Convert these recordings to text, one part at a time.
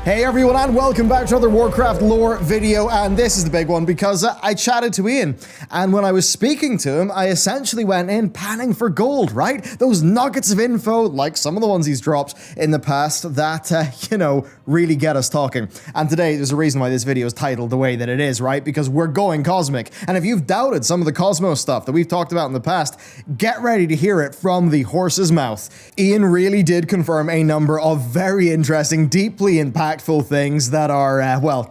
Hey everyone, and welcome back to another Warcraft lore video, and this is the big one because I chatted to Ian, and when I was speaking to him, I essentially went in panning for gold, right? Those nuggets of info, like some of the ones he's dropped in the past, that, really get us talking. And today, there's a reason why this video is titled the way that it is, right? Because we're going cosmic, and if you've doubted some of the Cosmos stuff that we've talked about in the past, get ready to hear it from the horse's mouth. Ian really did confirm a number of very interesting, deeply impactful things that are,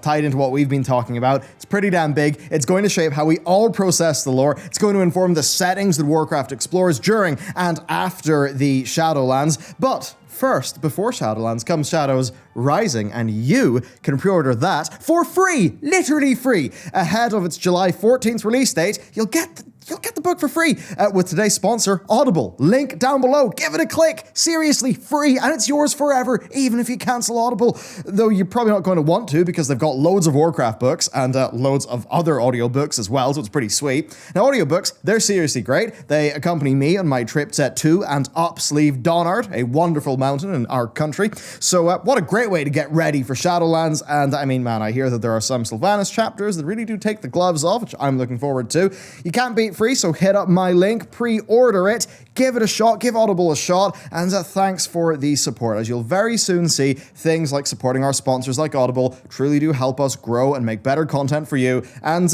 tied into what we've been talking about. It's pretty damn big. It's going to shape how we all process the lore. It's going to inform the settings that Warcraft explores during and after the Shadowlands. But first, before Shadowlands comes Shadows Rising, and you can pre-order that for free, literally free, ahead of its July 14th release date. You'll get the book for free with today's sponsor, Audible. Link down below. Give it a click. Seriously, free, and it's yours forever, even if you cancel Audible. Though you're probably not going to want to because they've got loads of Warcraft books and loads of other audiobooks as well, so it's pretty sweet. Now, audiobooks, they're seriously great. They accompany me on my trips to and up Sleeve Donard, a wonderful mountain in our country. So what a great way to get ready for Shadowlands. And I mean, man, I hear that there are some Sylvanas chapters that really do take the gloves off, which I'm looking forward to. You can't beat free, so hit up my link, pre-order it, give it a shot, give Audible a shot, and thanks for the support, as you'll very soon see things like supporting our sponsors like Audible truly do help us grow and make better content for you, and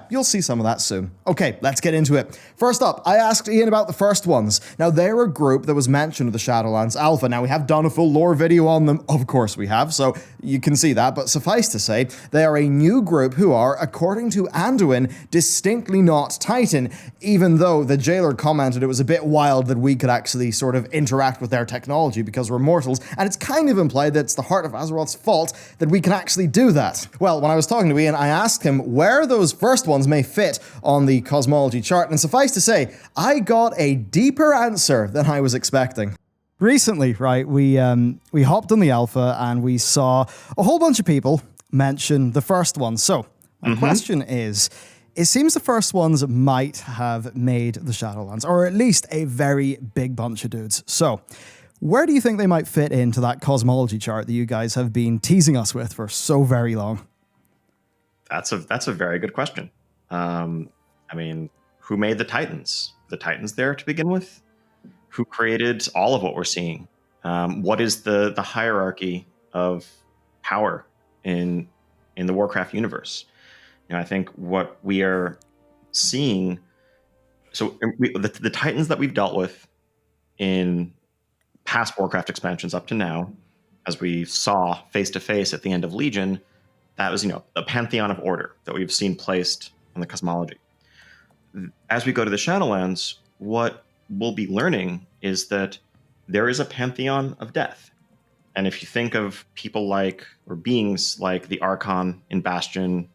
you'll see some of that soon. Okay, let's get into it. First up, I asked Ian about the first ones. Now, they're a group that was mentioned in the Shadowlands Alpha. Now, we have done a full lore video on them, of course we have, so you can see that, but suffice to say, they are a new group who are, according to Anduin, distinctly not Titan, even though the jailer commented it was a bit wild that we could actually sort of interact with their technology because we're mortals, and it's kind of implied that it's the Heart of Azeroth's fault that we can actually do that. Well, when I was talking to Ian, I asked him where those first ones may fit on the cosmology chart, and suffice to say, I got a deeper answer than I was expecting. Recently, right, we hopped on the alpha and we saw a whole bunch of people mention the first one. So my question is, it seems the first ones might have made the Shadowlands, or at least a very big bunch of dudes. So where do you think they might fit into that cosmology chart that you guys have been teasing us with for so very long? That's a very good question. Who made the Titans? The Titans there to begin with? Who created all of what we're seeing? What is the hierarchy of power in the Warcraft universe? I think what we are seeing, the Titans that we've dealt with in past Warcraft expansions up to now, as we saw face to face at the end of Legion, that was, the Pantheon of Order that we've seen placed on the cosmology. As we go to the Shadowlands, what we'll be learning is that there is a Pantheon of Death. And if you think of people or beings like the Archon in Bastion,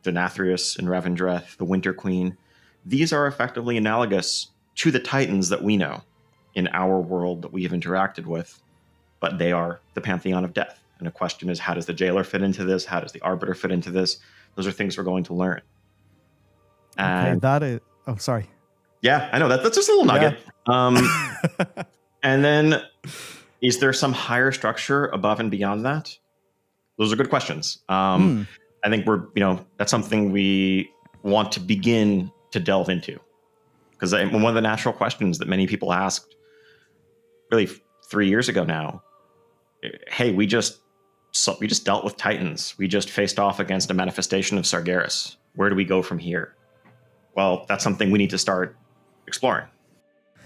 Denathrius in Revendreth, the Winter Queen, these are effectively analogous to the Titans that we know in our world that we have interacted with, but they are the Pantheon of Death. And the question is, how does the Jailer fit into this? How does the Arbiter fit into this? Those are things we're going to learn. And that is... Oh, sorry. Yeah, I know. That's just a little nugget. Yeah. And then, is there some higher structure above and beyond that? Those are good questions. I think that's something we want to begin to delve into. Because one of the natural questions that many people asked really 3 years ago now, hey, we just dealt with Titans. We just faced off against a manifestation of Sargeras. Where do we go from here? Well, that's something we need to start exploring.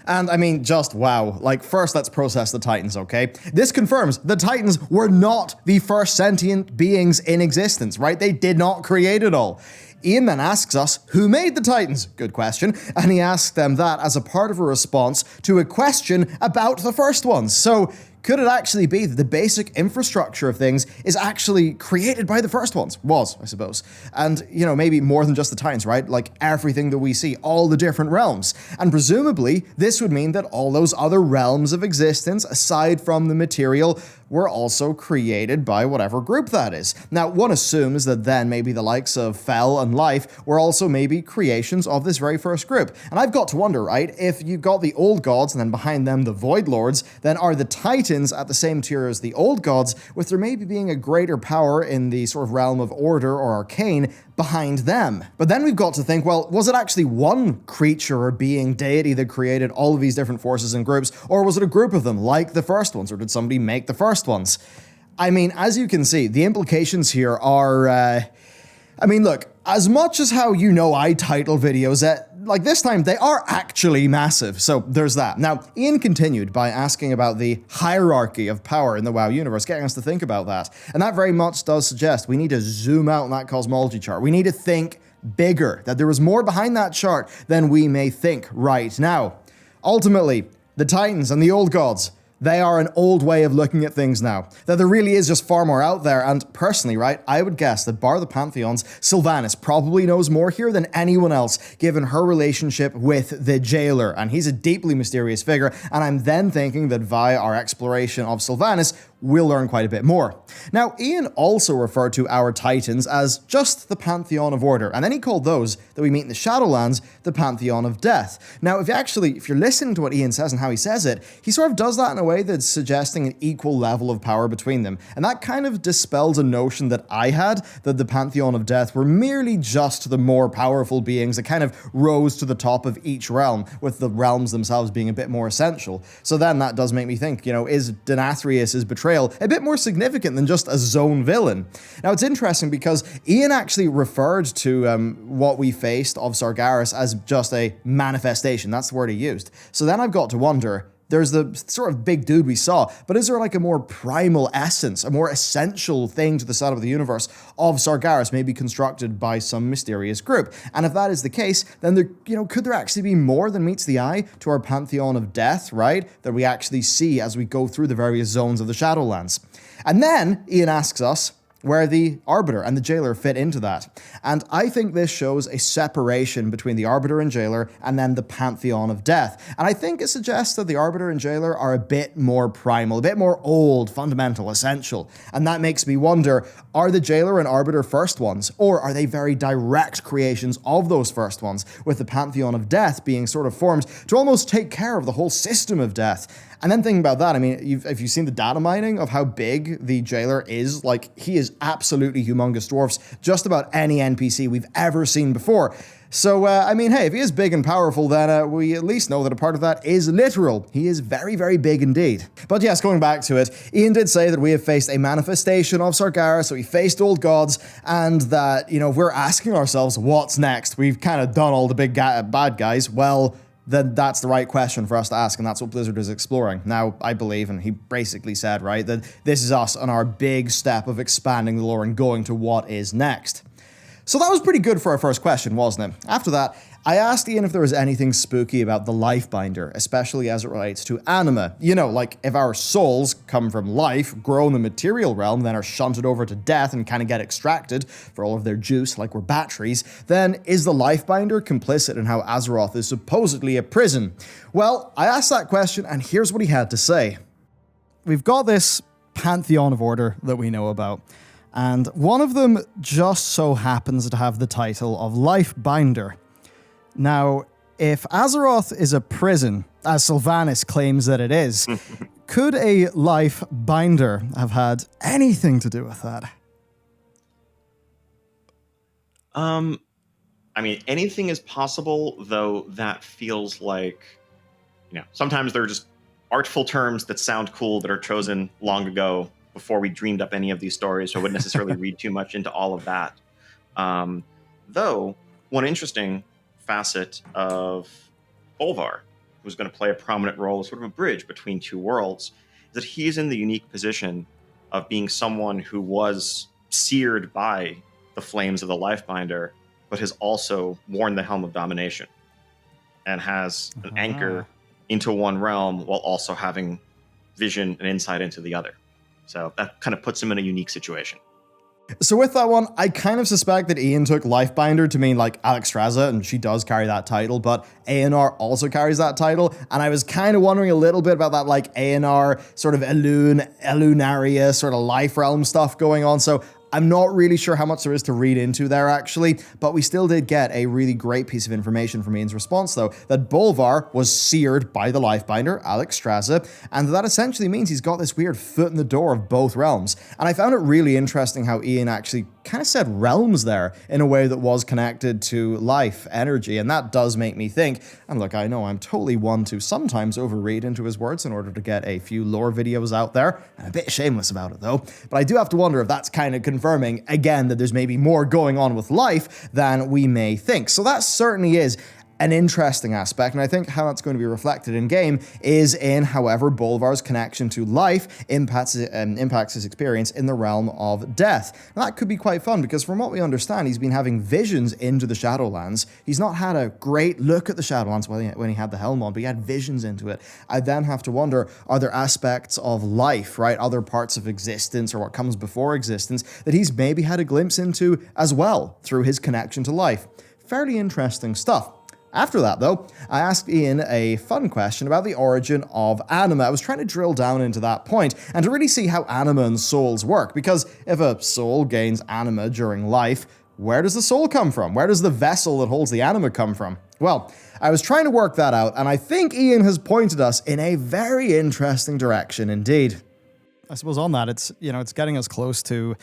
And I mean, just wow. First, let's process the Titans, okay? This confirms the Titans were not the first sentient beings in existence, right? They did not create it all. Ian then asks us, who made the Titans? Good question. And he asked them that as a part of a response to a question about the first ones. So, could it actually be that the basic infrastructure of things is actually created by the first ones? Was, I suppose. And, maybe more than just the Titans, right? Everything that we see, all the different realms. And presumably, this would mean that all those other realms of existence, aside from the material, were also created by whatever group that is. Now, one assumes that then maybe the likes of Fel and Life were also maybe creations of this very first group. And I've got to wonder, right, if you've got the old gods and then behind them the Void Lords, then are the Titans at the same tier as the old gods, with there maybe being a greater power in the sort of realm of order or arcane behind them? But then we've got to think, well, was it actually one creature or being, deity that created all of these different forces and groups, or was it a group of them like the first ones, or did somebody make the first ones? I mean, as you can see, the implications here are, I mean, look, as much as how I title videos, like this time, they are actually massive, so there's that. Now, Ian continued by asking about the hierarchy of power in the WoW universe, getting us to think about that. And that very much does suggest we need to zoom out on that cosmology chart. We need to think bigger, that there was more behind that chart than we may think right now. Ultimately, the Titans and the old gods, they are an old way of looking at things now. That there really is just far more out there, and personally, right, I would guess that bar the Pantheons, Sylvanas probably knows more here than anyone else, given her relationship with the Jailer, and he's a deeply mysterious figure, and I'm then thinking that via our exploration of Sylvanas, we'll learn quite a bit more. Now, Ian also referred to our Titans as just the Pantheon of Order, and then he called those that we meet in the Shadowlands the Pantheon of Death. Now, if you're listening to what Ian says and how he says it, he sort of does that in a way that's suggesting an equal level of power between them, and that kind of dispels a notion that I had, that the Pantheon of Death were merely just the more powerful beings that kind of rose to the top of each realm, with the realms themselves being a bit more essential. So then that does make me think, is Denathrius' betrayal a bit more significant than just a zone villain? Now, it's interesting because Ian actually referred to what we faced of Sargeras as just a manifestation. That's the word he used. So then I've got to wonder, there's the sort of big dude we saw, but is there like a more primal essence, a more essential thing to the setup of the universe of Sargeras, maybe constructed by some mysterious group? And if that is the case, then there, could there actually be more than meets the eye to our Pantheon of Death, right? That we actually see as we go through the various zones of the Shadowlands. And then Ian asks us where the Arbiter and the Jailer fit into that. And I think this shows a separation between the Arbiter and Jailer and then the Pantheon of Death. And I think it suggests that the Arbiter and Jailer are a bit more primal, a bit more old, fundamental, essential. And that makes me wonder, are the Jailer and Arbiter first ones? Or are they very direct creations of those first ones, with the Pantheon of Death being sort of formed to almost take care of the whole system of death? And then thinking about that, I mean, have you seen the data mining of how big the Jailer is? Like, he is absolutely humongous dwarfs just about any NPC we've ever seen before. So, I mean, hey, if he is big and powerful, then we at least know that a part of that is literal. He is very, very big indeed. But yes, going back to it, Ian did say that we have faced a manifestation of Sargeras, so we faced old gods, and that, if we're asking ourselves what's next, we've kind of done all the big bad guys, well, then that's the right question for us to ask, and that's what Blizzard is exploring. Now, I believe, and he basically said, right, that this is us on our big step of expanding the lore and going to what is next. So that was pretty good for our first question, wasn't it? After that, I asked Ian if there was anything spooky about the Lifebinder, especially as it relates to Anima. Like if our souls come from life, grow in the material realm, then are shunted over to death and kind of get extracted for all of their juice like we're batteries, then is the Lifebinder complicit in how Azeroth is supposedly a prison? Well, I asked that question, and here's what he had to say. We've got this Pantheon of Order that we know about, and one of them just so happens to have the title of Lifebinder. Now, if Azeroth is a prison, as Sylvanas claims that it is, could a life binder have had anything to do with that? I mean, anything is possible, though that feels like, sometimes they're just artful terms that sound cool that are chosen long ago before we dreamed up any of these stories, so I wouldn't necessarily read too much into all of that. Though, one interesting facet of Bolvar, who's going to play a prominent role, sort of a bridge between two worlds, is that he's in the unique position of being someone who was seared by the flames of the Lifebinder, but has also worn the helm of domination and has an anchor into one realm while also having vision and insight into the other. So that kind of puts him in a unique situation. So with that one, I kind of suspect that Ian took Lifebinder to mean like Alexstrasza, and she does carry that title, but ANR also carries that title, and I was kind of wondering a little bit about that like ANR sort of Elunaria sort of life realm stuff going on, so I'm not really sure how much there is to read into there, actually, but we still did get a really great piece of information from Ian's response, though, that Bolvar was seared by the Lifebinder, Alexstrasza, and that essentially means he's got this weird foot in the door of both realms. And I found it really interesting how Ian actually kind of said realms there in a way that was connected to life, energy, and that does make me think, and look, I know I'm totally one to sometimes overread into his words in order to get a few lore videos out there. I'm a bit shameless about it, though, but I do have to wonder if that's kind of confirming, again, that there's maybe more going on with life than we may think. So that certainly is an interesting aspect, and I think how that's going to be reflected in game is in however Bolvar's connection to life impacts his experience in the realm of death. Now, that could be quite fun, because from what we understand, he's been having visions into the Shadowlands. He's not had a great look at the Shadowlands when he had the helm on, but he had visions into it. I then have to wonder, are there aspects of life, right, other parts of existence or what comes before existence that he's maybe had a glimpse into as well through his connection to life? Fairly interesting stuff. After that, though, I asked Ian a fun question about the origin of Anima. I was trying to drill down into that point and to really see how Anima and souls work, because if a soul gains Anima during life, where does the soul come from? Where does the vessel that holds the Anima come from? Well, I was trying to work that out, and I think Ian has pointed us in a very interesting direction indeed. I suppose on that, it's getting us close to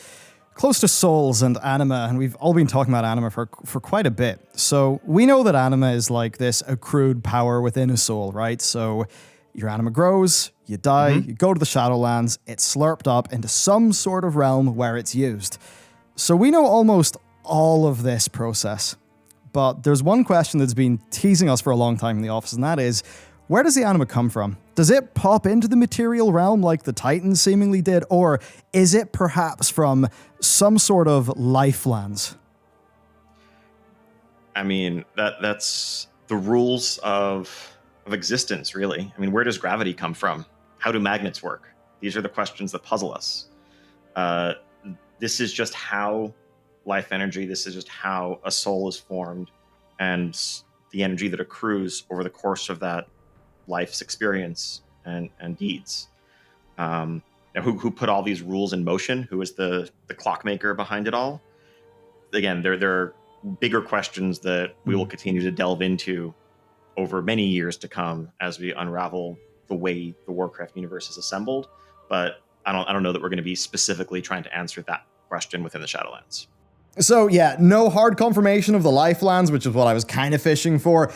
souls and Anima, and we've all been talking about Anima for quite a bit. So we know that Anima is like this accrued power within a soul, right? So your Anima grows, you die, you go to the Shadowlands, it's slurped up into some sort of realm where it's used. So we know almost all of this process. But there's one question that's been teasing us for a long time in the office, and that is, where does the Anima come from? Does it pop into the material realm like the Titans seemingly did, or is it perhaps from some sort of lifelands? I mean, that's the rules of existence, really. I mean, where does gravity come from? How do magnets work? These are the questions that puzzle us. This is just how life energy, this is just how a soul is formed, and the energy that accrues over the course of that life's experience and deeds. Who put all these rules in motion? Who is the clockmaker behind it all? Again, there are bigger questions that we will continue to delve into over many years to come as we unravel the way the Warcraft universe is assembled. But I don't know that we're going to be specifically trying to answer that question within the Shadowlands. So yeah, no hard confirmation of the Lifelands, which is what I was kind of fishing for.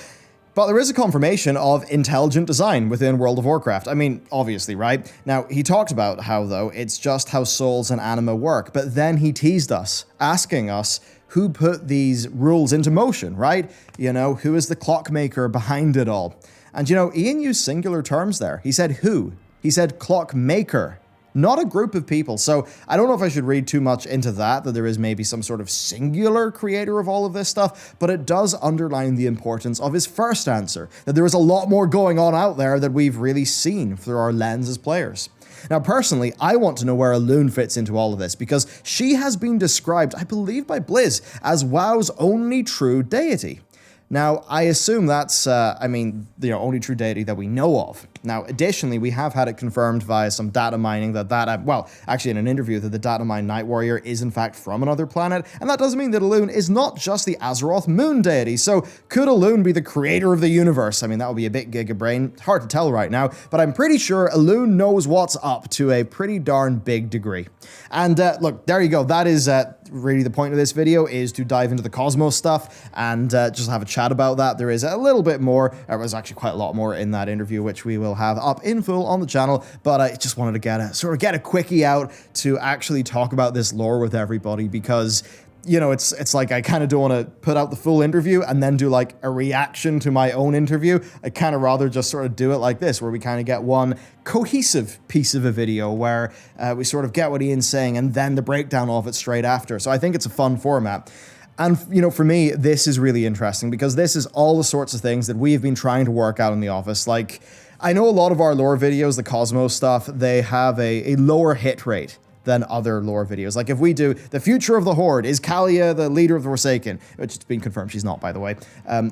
But there is a confirmation of intelligent design within World of Warcraft. I mean, obviously, right? Now, he talked about how, though, it's just how souls and Anima work, but then he teased us, asking us who put these rules into motion, right? Who is the clockmaker behind it all? And, Ian used singular terms there. He said who. He said clockmaker. Not a group of people. So I don't know if I should read too much into that there is maybe some sort of singular creator of all of this stuff, but it does underline the importance of his first answer, that there is a lot more going on out there that we've really seen through our lens as players. Now, personally, I want to know where Elune fits into all of this, because she has been described, I believe by Blizz, as WoW's only true deity. Now, I assume that's, the only true deity that we know of. Now, additionally, we have had it confirmed via some data mining actually in an interview, that the data mine Night Warrior is in fact from another planet, and that doesn't mean that Elune is not just the Azeroth moon deity. So, could Elune be the creator of the universe? I mean, that would be a bit giga-brain, hard to tell right now, but I'm pretty sure Elune knows what's up to a pretty darn big degree. And look, there you go, that is really the point of this video, is to dive into the Cosmos stuff and just have a chat about that. There is a little bit more, there was actually quite a lot more in that interview, which we will have up in full on the channel, but I just wanted to get a quickie out to actually talk about this lore with everybody, because it's like I kind of don't want to put out the full interview and then do like a reaction to my own interview. I kind of rather just sort of do it like this, where we kind of get one cohesive piece of a video where we sort of get what Ian's saying and then the breakdown of it straight after. So I think it's a fun format. And, for me, this is really interesting, because this is all the sorts of things that we've been trying to work out in the office. Like, I know a lot of our lore videos, the Cosmos stuff, they have a lower hit rate than other lore videos. Like if we do the future of the Horde, is Kalia the leader of the Forsaken, which it's been confirmed she's not, by the way,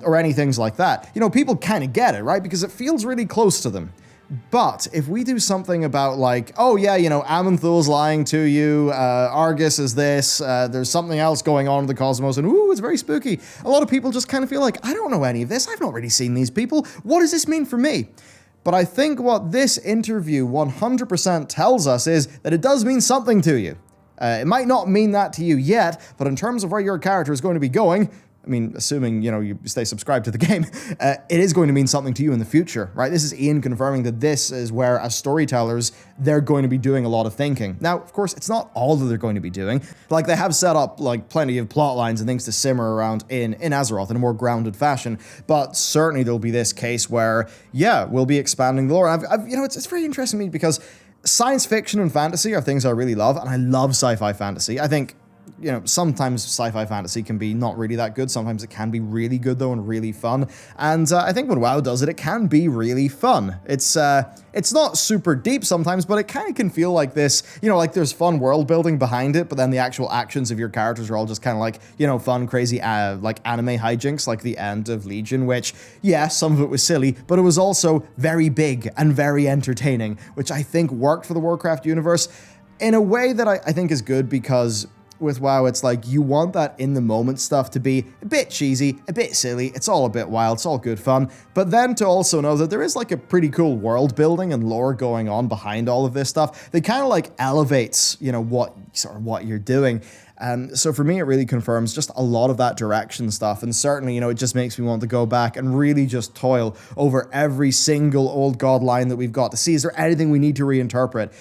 or any things like that, you know, people kind of get it, right? Because it feels really close to them. But if we do something about like, oh yeah, you know, Aman'Thul's lying to you, Argus is this, there's something else going on in the cosmos, and ooh, it's very spooky. A lot of people just kind of feel like, I don't know any of this, I've not really seen these people, what does this mean for me? But I think what this interview 100% tells us is that it does mean something to you. It might not mean that to you yet, but in terms of where your character is going to be going, I mean, assuming, you know, you stay subscribed to the game, it is going to mean something to you in the future, right? This is Ian confirming that this is where, as storytellers, they're going to be doing a lot of thinking. Now, of course, it's not all that they're going to be doing. Like, they have set up, like, plenty of plot lines and things to simmer around in Azeroth in a more grounded fashion, but certainly there'll be this case where, yeah, we'll be expanding the lore. You know, it's very interesting to me because science fiction and fantasy are things I really love, and I love sci-fi fantasy. I think, you know, sometimes sci-fi fantasy can be not really that good. Sometimes it can be really good, though, and really fun. And I think when WoW does it, it can be really fun. It's not super deep sometimes, but it kind of can feel like this, you know, like there's fun world building behind it, but then the actual actions of your characters are all just kind of like, you know, fun, crazy, like anime hijinks, like the end of Legion, which, yeah, some of it was silly, but it was also very big and very entertaining, which I think worked for the Warcraft universe in a way that I think is good, because with WoW, it's like you want that in-the-moment stuff to be a bit cheesy, a bit silly, it's all a bit wild, it's all good fun, but then to also know that there is like a pretty cool world building and lore going on behind all of this stuff that kind of like elevates, you know, what you're doing. So for me, it really confirms just a lot of that direction stuff. And certainly, you know, it just makes me want to go back and really just toil over every single old god line that we've got to see, is there anything we need to reinterpret?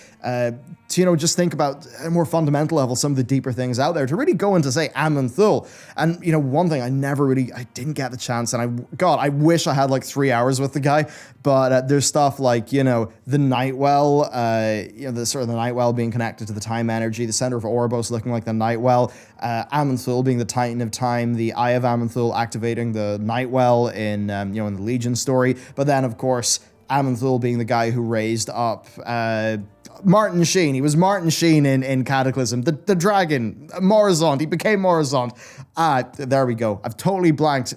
To, you know, just think about at a more fundamental level, some of the deeper things out there, to really go into, say, Aman'Thul. And, you know, one thing I didn't get the chance, and I wish I had like 3 hours with the guy, but there's stuff like, you know, the Nightwell, you know, the sort of the Nightwell being connected to the time energy, the center of Oribos looking like the Nightwell, Aman'Thul being the Titan of Time, the Eye of Aman'Thul activating the Nightwell in, you know, in the Legion story, but then, of course, Aman'Thul being the guy who raised up Martin Sheen. He was Martin Sheen in Cataclysm. The dragon, Morrizond. He became Morrizond. There we go. I've totally blanked.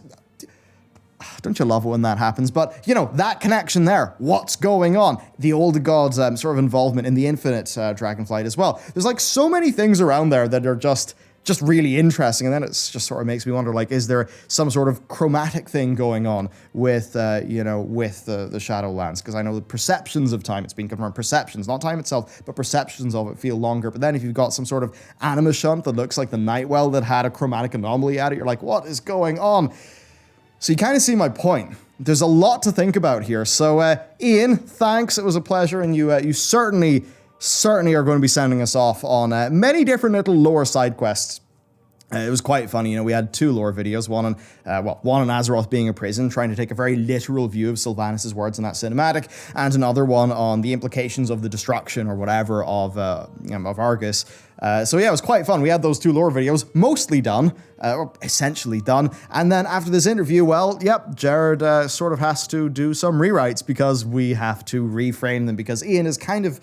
Don't you love it when that happens? But, you know, that connection there. What's going on? The older gods' sort of involvement in the Infinite Dragonflight as well. There's like so many things around there that are just really interesting, and then it's just sort of makes me wonder, like, is there some sort of chromatic thing going on with, you know, with the Shadowlands? Because I know the perceptions of time, it's been confirmed, perceptions, not time itself, but perceptions of it feel longer. But then if you've got some sort of anima shunt that looks like the Nightwell that had a chromatic anomaly at it, you're like, what is going on? So you kind of see my point. There's a lot to think about here. So, Ian, thanks. It was a pleasure, and you certainly are going to be sending us off on many different little lore side quests. It was quite funny, you know, we had 2 lore videos, one on Azeroth being a prison, trying to take a very literal view of Sylvanas' words in that cinematic, and another one on the implications of the destruction or whatever of Argus. So yeah, it was quite fun. We had those 2 lore videos mostly done, or essentially done, and then after this interview, well, yep, Jared sort of has to do some rewrites because we have to reframe them, because Ian is kind of...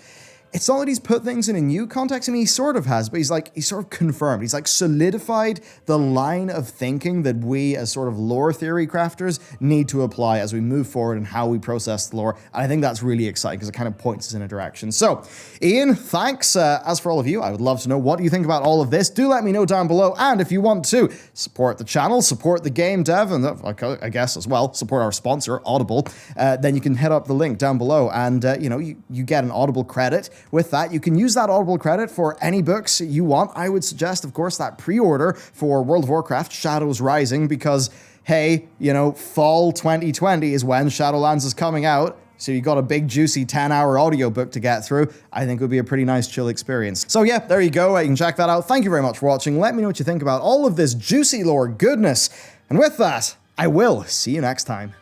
It's not that he's put things in a new context. I mean, he sort of has, but he's sort of confirmed. He's like solidified the line of thinking that we as sort of lore theory crafters need to apply as we move forward and how we process the lore. And I think that's really exciting because it kind of points us in a direction. So, Ian, thanks. As for all of you, I would love to know, what do you think about all of this? Do let me know down below. And if you want to support the channel, support the game dev, and I guess as well, support our sponsor, Audible, then you can hit up the link down below and, you know, you get an Audible credit. With that, you can use that Audible credit for any books you want. I would suggest, of course, that pre-order for World of Warcraft Shadows Rising, because, hey, you know, fall 2020 is when Shadowlands is coming out. So you got a big, juicy 10-hour audiobook to get through. I think it would be a pretty nice, chill experience. So yeah, there you go. You can check that out. Thank you very much for watching. Let me know what you think about all of this juicy lore goodness. And with that, I will see you next time.